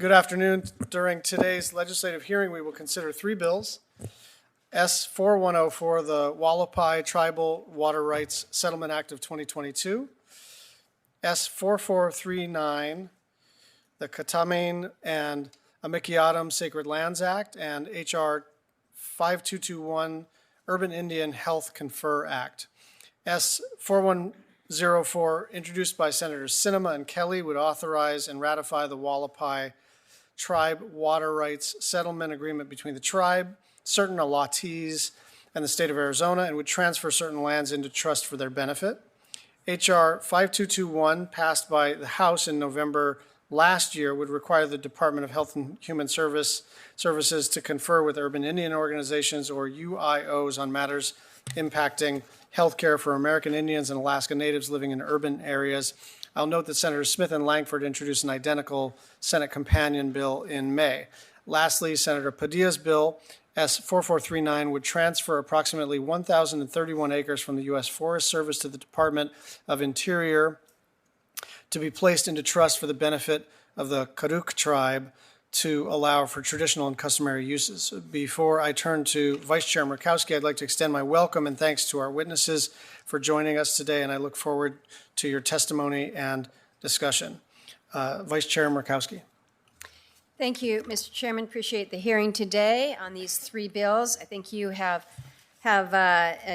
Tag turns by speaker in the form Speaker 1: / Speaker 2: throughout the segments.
Speaker 1: Good afternoon. During today's legislative hearing, we will consider three bills. S4104, the Haulapai Tribal Water Rights Settlement Act of 2022. S4439, the Katimiîn and Ameekyáaraam Sacred Lands Act, and HR 5221, Urban Indian Health Confer Act. S4104, introduced by Senators Sinema and Kelly, would authorize and ratify the Haulapai Tribe Water Rights Settlement Agreement between the tribe, certain allottees, and the state of Arizona, and would transfer certain lands into trust for their benefit. HR 5221, passed by the House in November last year, would require the Department of Health and Human Services to confer with urban Indian organizations, or UIOs, on matters impacting health care for American Indians and Alaska Natives living in urban areas. I'll note that Senators Smith and Langford introduced an identical Senate companion bill in May. Lastly, Senator Padilla's bill, S4439, would transfer approximately 1,031 acres from the U.S. Forest Service to the Department of Interior to be placed into trust for the benefit of the Karuk tribe to allow for traditional and customary uses. Before I turn to Vice Chair Murkowski, I'd like to extend my welcome and thanks to our witnesses for joining us today, and I look forward to your testimony and discussion. Vice Chair Murkowski.
Speaker 2: Thank you, Mr. Chairman. Appreciate the hearing today on these three bills. I think you have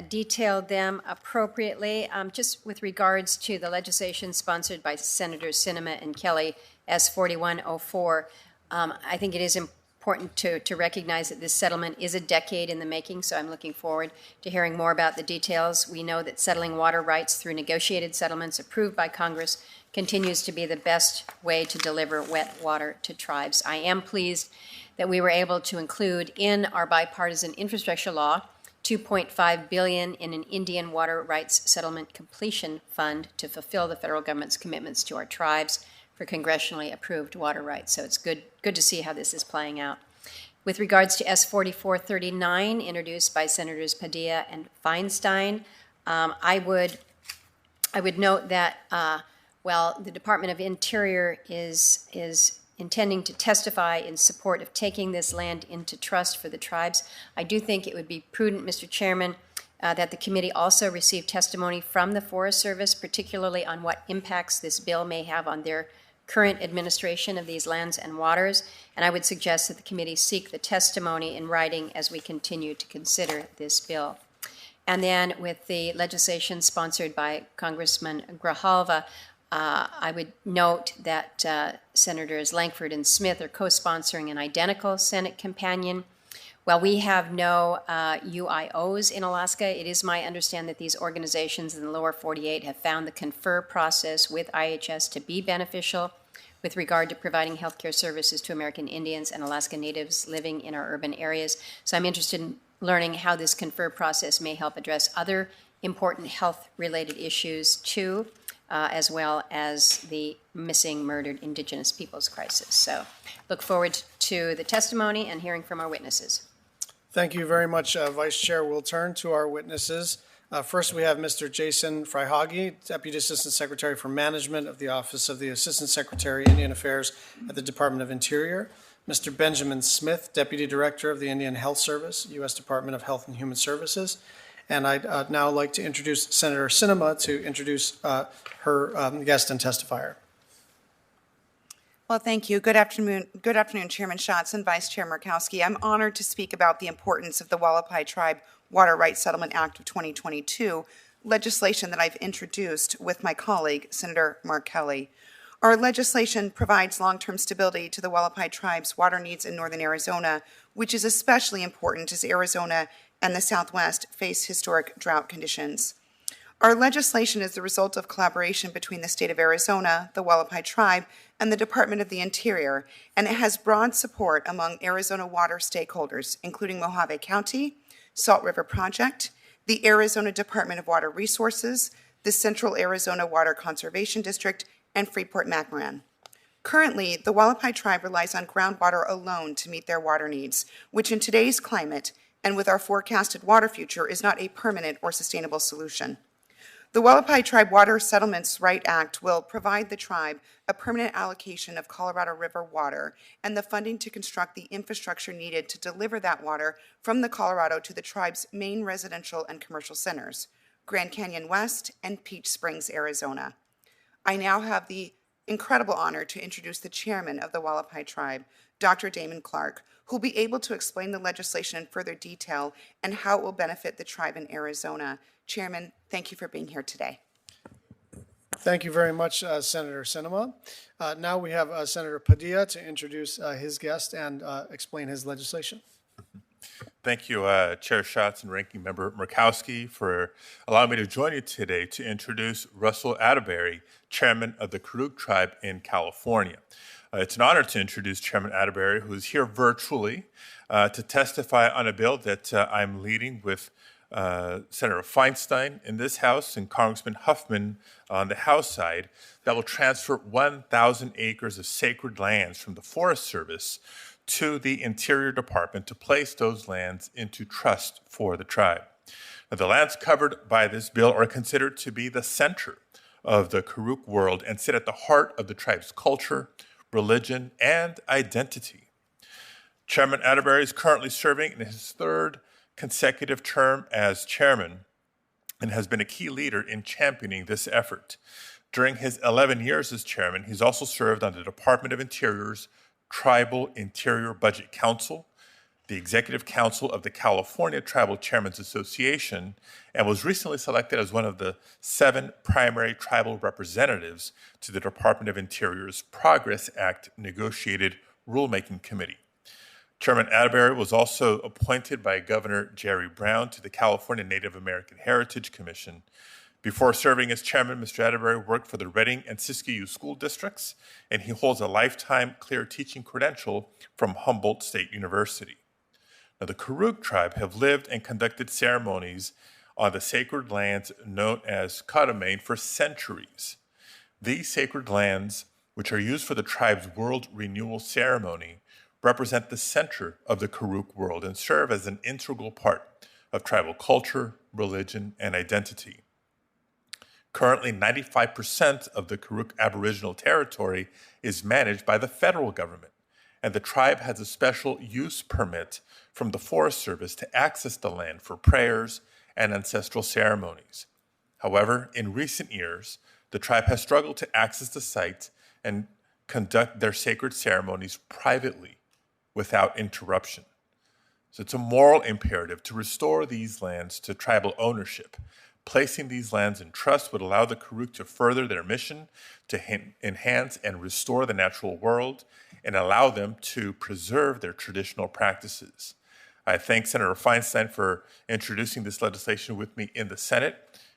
Speaker 2: detailed them appropriately. Just with regards to the legislation sponsored by Senators Sinema and Kelly, S4104, I think it is important to recognize that this settlement is a decade in the making, so I'm looking forward to hearing more about the details. We know that settling water rights through negotiated settlements approved by Congress continues to be the best way to deliver wet water to tribes. I am pleased that we were able to include in our bipartisan infrastructure law $2.5 billion in an Indian Water Rights Settlement Completion Fund to fulfill the federal government's commitments to our tribes for congressionally approved water rights. So it's good to see how this is playing out. With regards to S4439, introduced by Senators Padilla and Feinstein, I would note that while the Department of Interior is intending to testify in support of taking this land into trust for the tribes, I do think it would be prudent, Mr. Chairman, that the committee also receive testimony from the Forest Service, particularly on what impacts this bill may have on their current administration of these lands and waters, and I would suggest that the committee seek the testimony in writing as we continue to consider this bill. And then with the legislation sponsored by Congressman Grijalva, I would note that Senators Langford and Smith are co-sponsoring an identical Senate companion. While we have no UIOs in Alaska, it is my understanding that these organizations in the lower 48 have found the confer process with IHS to be beneficial with regard to providing healthcare services to American Indians and Alaska Natives living in our urban areas. So I'm interested in learning how this confer process may help address other important health-related issues too, as well as the missing, murdered Indigenous peoples crisis. So look forward to the testimony and hearing from our witnesses.
Speaker 1: Thank you very much, Vice Chair. We'll turn to our witnesses. First, we have Mr. Jason Freihage, Deputy Assistant Secretary for Management of the Office of the Assistant Secretary, Indian Affairs at the Department of Interior. Mr. Benjamin Smith, Deputy Director of the Indian Health Service, U.S. Department of Health and Human Services. And I'd now like to introduce Senator Sinema to introduce her guest and testifier.
Speaker 3: Well, thank you. Good afternoon, Chairman Schatz and Vice Chair Murkowski. I'm honored to speak about the importance of the Haulapai Tribe Water Rights Settlement Act of 2022, legislation that I've introduced with my colleague, Senator Mark Kelly. Our legislation provides long-term stability to the Haulapai tribe's water needs in northern Arizona, which is especially important as Arizona and the Southwest face historic drought conditions. Our legislation is the result of collaboration between the state of Arizona, the Haulapai tribe, and the Department of the Interior, and it has broad support among Arizona water stakeholders, including Mojave County, Salt River Project, the Arizona Department of Water Resources, the Central Arizona Water Conservation District, and Freeport-McMoRan. Currently, the Haulapai tribe relies on groundwater alone to meet their water needs, which in today's climate and with our forecasted water future is not a permanent or sustainable solution. The Haulapai Tribe Water Settlements Right Act will provide the tribe a permanent allocation of Colorado River water and the funding to construct the infrastructure needed to deliver that water from the Colorado to the tribe's main residential and commercial centers, Grand Canyon West and Peach Springs, Arizona. I now have the incredible honor to introduce the chairman of the Haulapai Tribe, Dr. Damon Clark, who will be able to explain the legislation in further detail and how it will benefit the tribe in Arizona. Chairman, thank you for being here today.
Speaker 1: Thank you very much, Senator Sinema. Now we have Senator Padilla to introduce his guest and explain his legislation.
Speaker 4: Thank you, Chair Schatz and Ranking Member Murkowski, for allowing me to join you today to introduce Russell Atterbury, Chairman of the Karuk Tribe in California. It's an honor to introduce Chairman Atterbury, who is here virtually to testify on a bill that I'm leading with Senator Feinstein in this House and Congressman Huffman on the House side that will transfer 1,000 acres of sacred lands from the Forest Service to the Interior Department to place those lands into trust for the tribe. Now, the lands covered by this bill are considered to be the center of the Karuk world and sit at the heart of the tribe's culture, religion, and identity. Chairman Atterbury is currently serving in his third consecutive term as chairman and has been a key leader in championing this effort. During his 11 years as chairman, he's also served on the Department of Interior's Tribal Interior Budget Council, the Executive Council of the California Tribal Chairmen's Association, and was recently selected as one of the 7 primary tribal representatives to the Department of Interior's Progress Act negotiated rulemaking committee. Chairman Atterbury was also appointed by Governor Jerry Brown to the California Native American Heritage Commission. Before serving as chairman, Mr. Atterbury worked for the Redding and Siskiyou school districts, and he holds a lifetime clear teaching credential from Humboldt State University. Now, the Karuk tribe have lived and conducted ceremonies on the sacred lands known as Katimiîn for centuries. These sacred lands, which are used for the tribe's world renewal ceremony, represent the center of the Karuk world and serve as an integral part of tribal culture, religion, and identity. Currently, 95% of the Karuk Aboriginal territory is managed by the federal government, and the tribe has a special use permit from the Forest Service to access the land for prayers and ancestral ceremonies. However, in recent years, the tribe has struggled to access the site and conduct their sacred ceremonies privately without interruption. So it's a moral imperative to restore these lands to tribal ownership. Placing these lands in trust would allow the Karuk to further their mission to enhance and restore the natural world and allow them to preserve their traditional practices. I thank Senator Feinstein for introducing this legislation with me in the Senate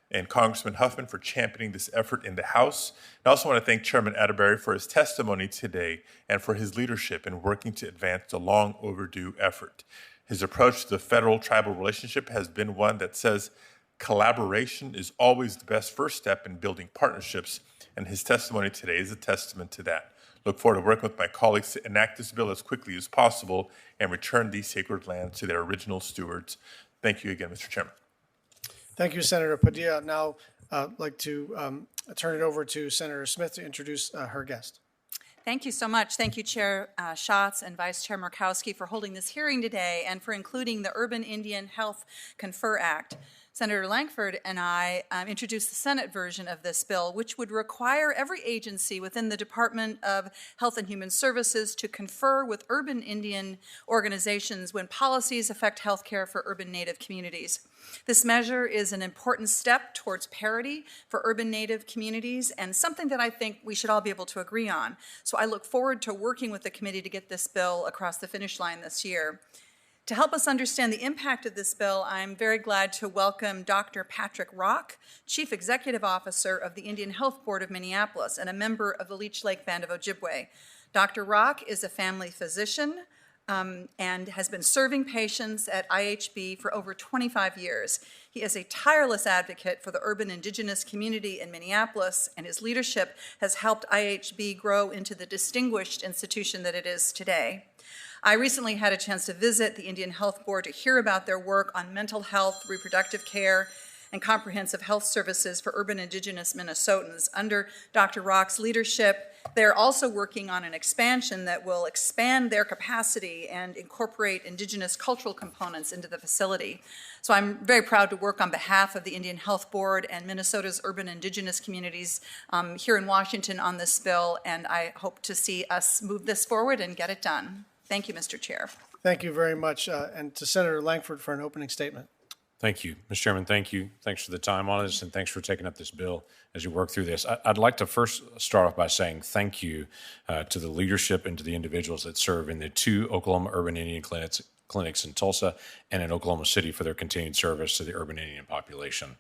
Speaker 4: and Congressman Huffman for championing this effort in the House. I also want to thank Chairman Atterbury for his testimony today and for his leadership in working to advance the long overdue effort. His approach to the federal-tribal relationship has been one that says collaboration is always the best first step in building partnerships, and his testimony today is a testament to that. Look forward to working with my colleagues to enact this bill as quickly as possible and return these sacred lands to their original stewards. Thank you again, Mr. Chairman.
Speaker 1: Thank you, Senator Padilla. Now, I'd like to turn it over to Senator Smith to introduce her guest.
Speaker 5: Thank you so much. Thank you, Chair Schatz and Vice Chair Murkowski, for holding this hearing today and for including the Urban Indian Health Confer Act. Senator Lankford and I introduced the Senate version of this bill, which would require every agency within the Department of Health and Human Services to confer with urban Indian organizations when policies affect health care for urban Native communities. This measure is an important step towards parity for urban Native communities and something that I think we should all be able to agree on. So I look forward to working with the committee to get this bill across the finish line this year. To help us understand the impact of this bill, I'm very glad to welcome Dr. Patrick Rock, Chief Executive Officer of the Indian Health Board of Minneapolis and a member of the Leech Lake Band of Ojibwe. Dr. Rock is a family physician and has been serving patients at IHB for over 25 years. He is a tireless advocate for the urban indigenous community in Minneapolis, and his leadership has helped IHB grow into the distinguished institution that it is today. I recently had a chance to visit the Indian Health Board to hear about their work on mental health, reproductive care, and comprehensive health services for urban Indigenous Minnesotans. Under Dr. Rock's leadership, they're also working on an expansion that will expand their capacity and incorporate Indigenous cultural components into the facility. So I'm very proud to work on behalf of the Indian Health Board and Minnesota's urban Indigenous communities here in Washington on this bill, and I hope to see us move this forward and get it done. Thank you, Mr. Chair.
Speaker 1: Thank you very much. And to Senator Lankford for an opening statement.
Speaker 6: Thank you, Mr. Chairman. Thank you. Thanks for the time on this, and thanks for taking up this bill as you work through this. I'd like to first start off by saying thank you to the leadership and to the individuals that serve in the 2 Oklahoma Urban Indian clinics in Tulsa and in Oklahoma City for their continued service to the urban Indian population.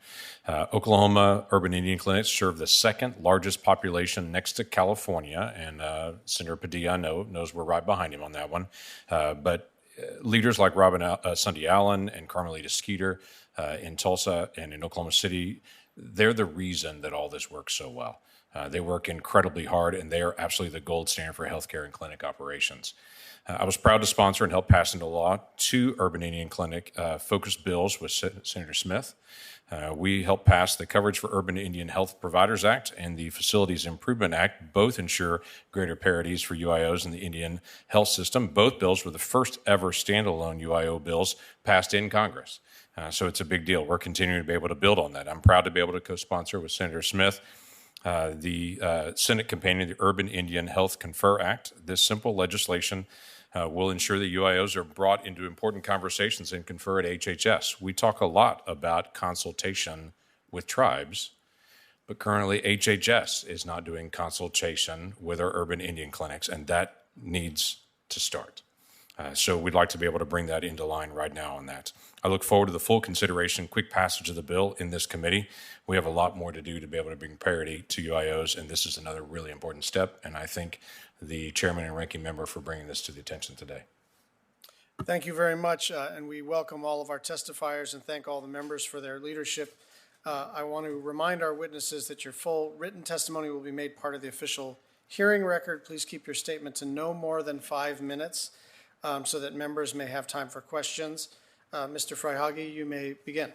Speaker 6: Oklahoma Urban Indian clinics serve the 2nd largest population next to California, and Senator Padilla knows we're right behind him on that one. But leaders like Sunday Allen and Carmelita Skeeter in Tulsa and in Oklahoma City, they're the reason that all this works so well. They work incredibly hard, and they are absolutely the gold standard for healthcare and clinic operations. I was proud to sponsor and help pass into law 2 urban Indian clinic focused bills with Senator Smith. We helped pass the Coverage for Urban Indian Health Providers Act and the Facilities Improvement Act. Both ensure greater parities for UIOs in the Indian health system. Both bills were the first ever standalone UIO bills passed in Congress. So it's a big deal. We're continuing to be able to build on that. I'm proud to be able to co-sponsor with Senator Smith the Senate companion, the Urban Indian Health Confer Act. This simple legislation will ensure that UIOs are brought into important conversations in Confer at HHS. We talk a lot about consultation with tribes, but currently HHS is not doing consultation with our urban Indian clinics, and that needs to start. So we'd like to be able to bring that into line right now on that. I look forward to the full consideration, quick passage of the bill in this committee. We have a lot more to do to be able to bring parity to UIOs, and this is another really important step, and I thank the chairman and ranking member for bringing this to the attention today.
Speaker 1: Thank you very much, and we welcome all of our testifiers and thank all the members for their leadership. I want to remind our witnesses that your full written testimony will be made part of the official hearing record. Please keep your statement to no more than 5 minutes so that members may have time for questions. Mr. Freihage, you may begin.